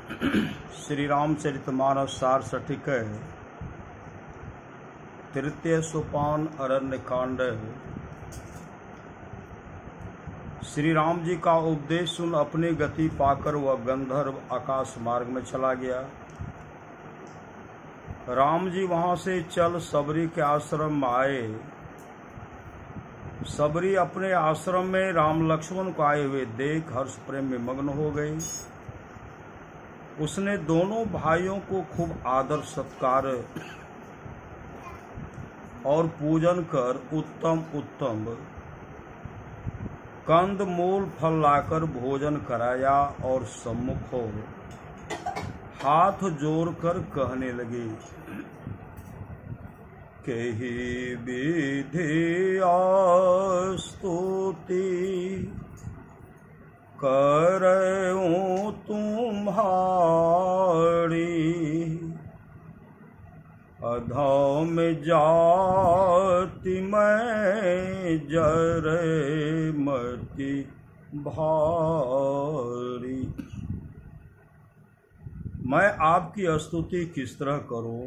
श्री रामचरितमानस सार सठिक तृतीय सोपान अरण्य कांड। श्री राम जी का उपदेश सुन अपनी गति पाकर वह गंधर्व आकाश मार्ग में चला गया। राम जी वहां से चल सबरी के आश्रम में आए। सबरी अपने आश्रम में राम लक्ष्मण को आए हुए देख हर्ष प्रेम में मग्न हो गई। उसने दोनों भाइयों को खूब आदर सत्कार और पूजन कर उत्तम उत्तम कंद मूल फल लाकर भोजन कराया और सम्मुख हो हाथ जोड़कर कहने लगे, केहि विधि स्तुति करऊं तुम्हारी, अधम जाति में जरे मति भारी। मैं आपकी स्तुति किस तरह करूं?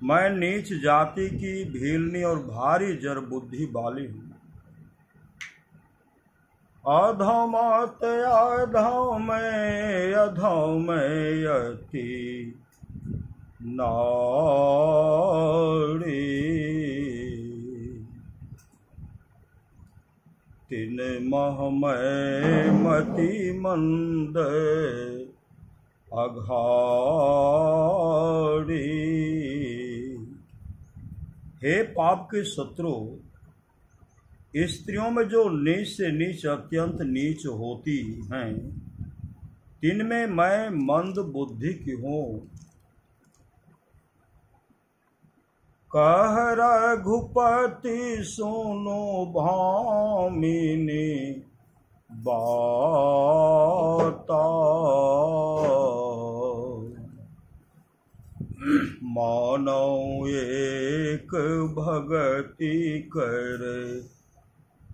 मैं नीच जाति की भीलनी और भारी जर बुद्धि वाली हूं। अधमत अधम अधमयति नारी, तिन मह में मति मंद अघाड़ी। हे पाप के शत्रु, स्त्रियों में जो नीच से नीच अत्यंत नीच होती हैं, तिनमें मैं मंद बुद्धि की हूँ। कह रघुपति सुनो भामिनी बाता, मानो एक भगति कर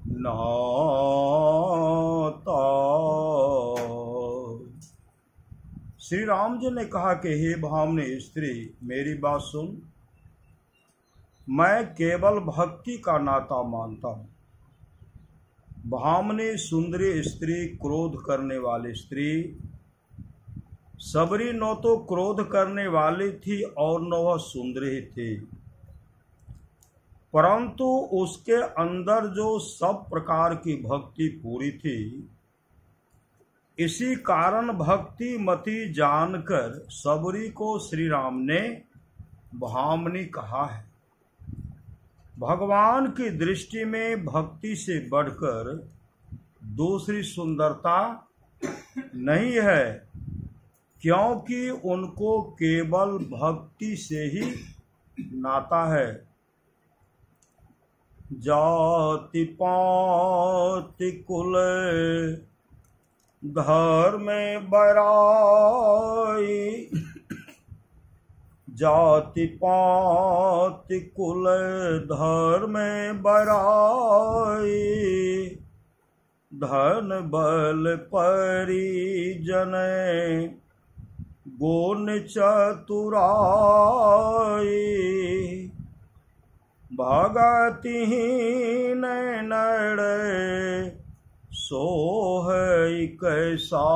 नाता। श्री राम जी ने कहा कि हे भामिनी स्त्री, मेरी बात सुन। मैं केवल भक्ति का नाता मानता हूँ। भामिनी सुंदरी स्त्री, क्रोध करने वाली स्त्री। सबरी न तो क्रोध करने वाली थी और न वह सुंदरी थी, परंतु उसके अंदर जो सब प्रकार की भक्ति पूरी थी। इसी कारण भक्ति मति जानकर सबरी को श्री राम ने भामिनी कहा है। भगवान की दृष्टि में भक्ति से बढ़कर दूसरी सुंदरता नहीं है, क्योंकि उनको केवल भक्ति से ही नाता है। जाति पाति कुल धर्म बराई, जाति पाति कुल धर्म बराई, धन बल परिजन गुण चतुराई, भगतिहीन नर सोह कैसा,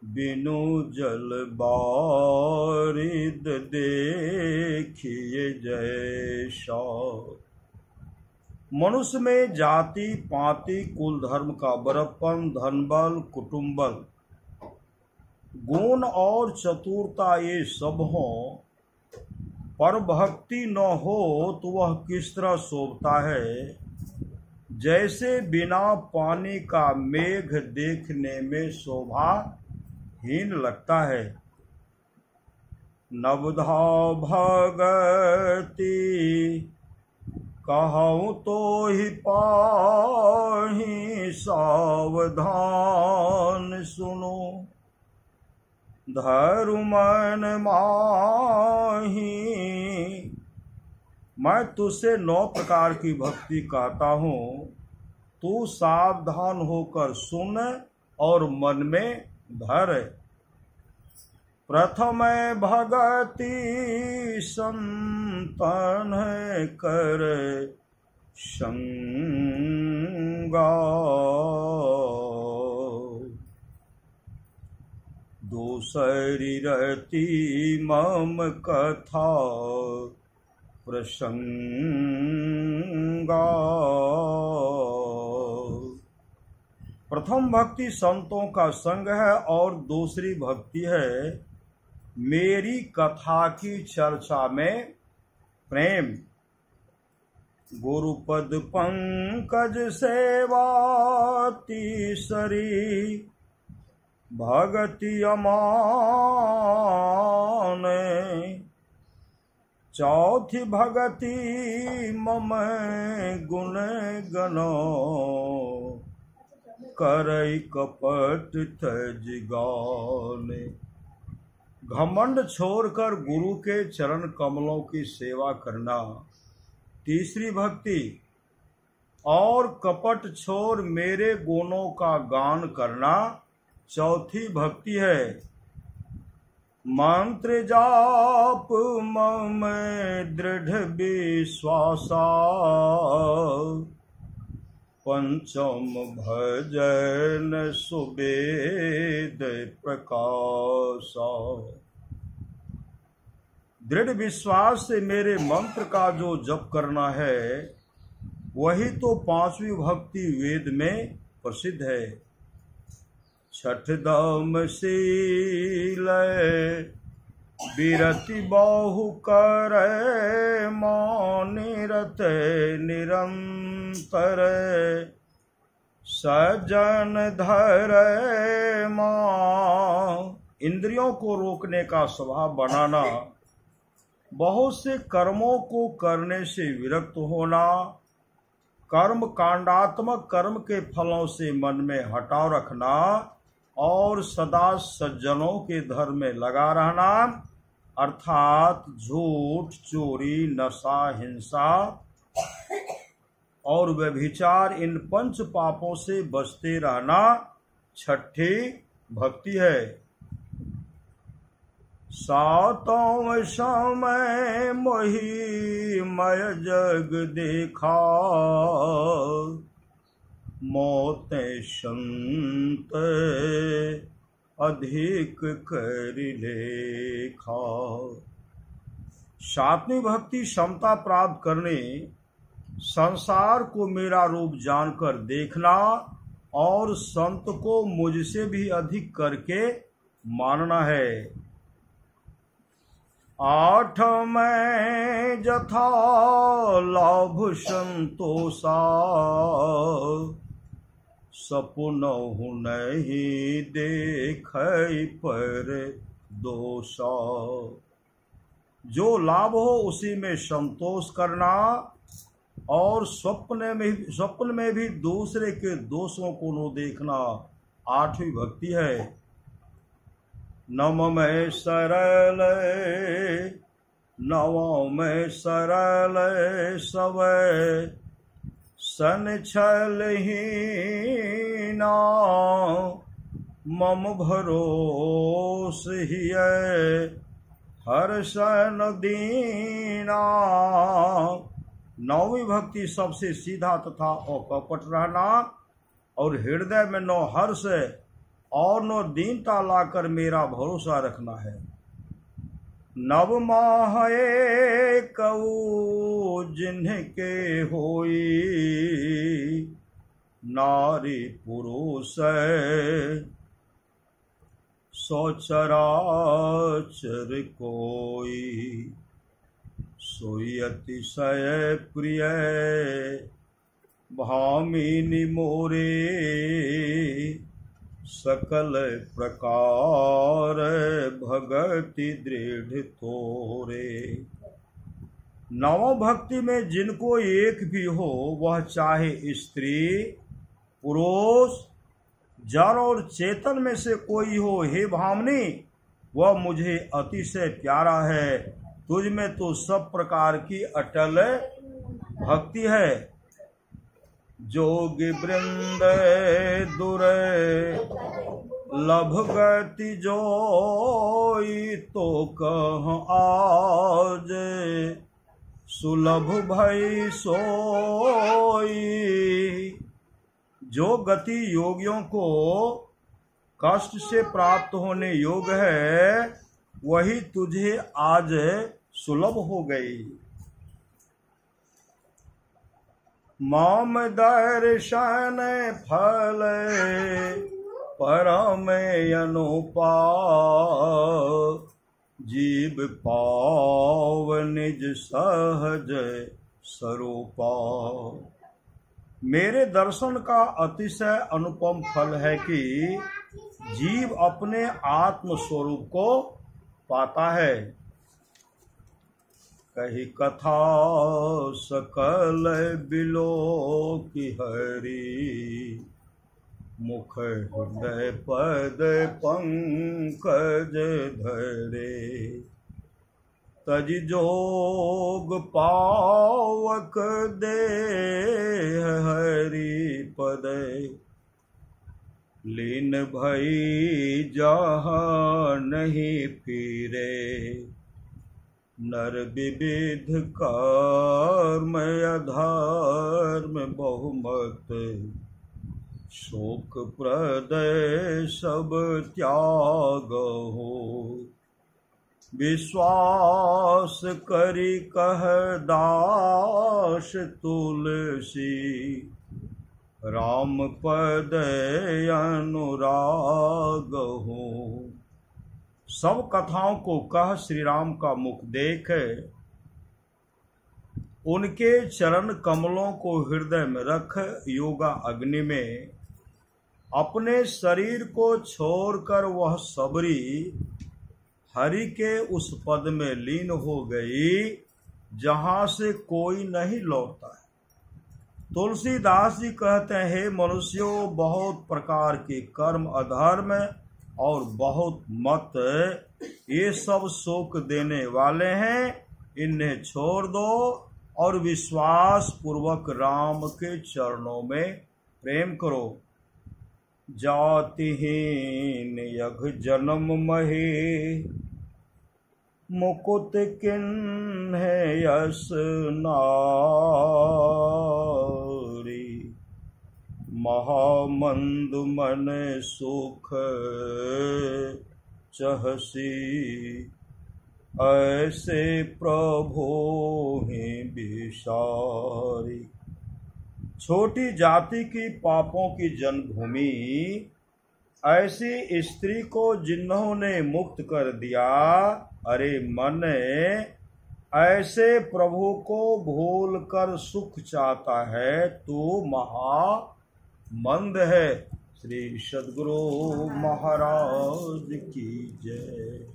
बिनु जल बारिद देखिए जैसा। मनुष्य में जाति पाति कुल धर्म का बड़प्पन, धन बल कुटुंब बल गुण और चतुरता ये सब हो, पर भक्ति न हो तो वह किस तरह शोभता है। जैसे बिना पानी का मेघ देखने में शोभाहीन लगता है। नवधा भगति कहूँ तो ही पाही, सावधान सुनो धरु मन माही। मैं तुझसे 9 प्रकार की भक्ति कहता हूँ, तू सावधान होकर सुन और मन में धर। प्रथम भगति संतन कर संगा, दूसरी रहती मम कथा प्रसंगा। प्रथम भक्ति संतों का संग है और दूसरी भक्ति है मेरी कथा की चर्चा में प्रेम। गुरुपद पंकज सेवा तीसरी भगति अमान, चौथी भगति मम गुण गनो करई कपट तज गाने। घमंड छोड़कर गुरु के चरण कमलों की सेवा करना तीसरी भक्ति, और कपट छोड़ मेरे गुणों का गान करना चौथी भक्ति है। मंत्र जाप मम दृढ़ विश्वासा, पंचम भजन सुबेद प्रकाशा। दृढ़ विश्वास से मेरे मंत्र का जो जप करना है वही तो पांचवी भक्ति वेद में प्रसिद्ध है। छठ दम शील विरति बहु कर मौनिरत निरंतर, सजन धर मां। इंद्रियों को रोकने का स्वभाव बनाना, बहुत से कर्मों को करने से विरक्त होना, कर्म कांडात्मक कर्म के फलों से मन में हटाव रखना और सदा सज्जनों के धर्म में लगा रहना, अर्थात झूठ, चोरी, नशा, हिंसा और व्यभिचार, इन पंच पापों से बचते रहना छठी भक्ति है। सातों समय मोहि मय जग देखा, मोते संत अधिक कर लेखा। सातवीं भक्ति समता प्राप्त करने, संसार को मेरा रूप जानकर देखना और संत को मुझसे भी अधिक करके मानना है। आठ में जथा लाभ संतोषा, सपुनहु नहीं देखै पर दोषा। जो लाभ हो उसी में संतोष करना और स्वप्न में भी दूसरे के दोषों को न देखना आठवीं भक्ति है। नवम में सरल, नवम में सरल सब सन छलहीना, मम भरोस हिय हर्षन दीना। नौवीं भक्ति सबसे सीधा तथा अकपट रहना और हृदय में न हर्ष और न दीनता लाकर मेरा भरोसा रखना है। नव माह कऊ जिनके होई, नारी पुरुष सचराचर कोई, सोई अतिशय प्रिय भामिनी मोरे, सकल प्रकार भगति दृढ़ तोरे। नव भक्ति में जिनको एक भी हो, वह चाहे स्त्री पुरुष जड़ और चेतन में से कोई हो, हे भामिनी वह मुझे अतिशय प्यारा है। तुझ में तो सब प्रकार की अटल भक्ति है। जोगी वृंद दुरे लभ गति जोई, तो कह आज सुलभ भई सोई। जो गति योगियों को कष्ट से प्राप्त होने योग्य है, वही तुझे आज सुलभ हो गई। माम दर्शन फल परम अनुपा, जीव पाव निज सहज स्वरूपा। मेरे दर्शन का अतिशय अनुपम फल है कि जीव अपने आत्म स्वरूप को पाता है। कही कथा सकल बिलो की हरि, मुख हृदय पद पंकज धरे। तज जोग पावक दे हरि पद, लीन भई जहाँ नहीं फिरे। नर विविध कर्म अधर्म बहुमत, शोक प्रदय सब त्याग हो। विश्वास करी कह दास तुलसी, राम पद अनुराग हो। सब कथाओं को कह श्री राम का मुख देख, उनके चरण कमलों को हृदय में रख। योगा अग्नि में अपने शरीर को छोड़कर वह सबरी हरि के उस पद में लीन हो गई जहां से कोई नहीं लौटता है। तुलसीदास जी कहते हैं, हे मनुष्यों, बहुत प्रकार के कर्म अधर्म और बहुत मत, ये सब शोक देने वाले हैं। इन्हें छोड़ दो और विश्वास पूर्वक राम के चरणों में प्रेम करो। जातिहीन यघ जन्म महे, मुकुत किन्ह यस नारी। महामंद मन सुख चहसी, ऐसे प्रभु ही विसारी। छोटी जाति की पापों की जन्मभूमि ऐसी स्त्री को जिन्होंने मुक्त कर दिया, अरे मन ऐसे प्रभु को भूल कर सुख चाहता है तो महामंद है। श्री सद्गुरु महाराज की जय।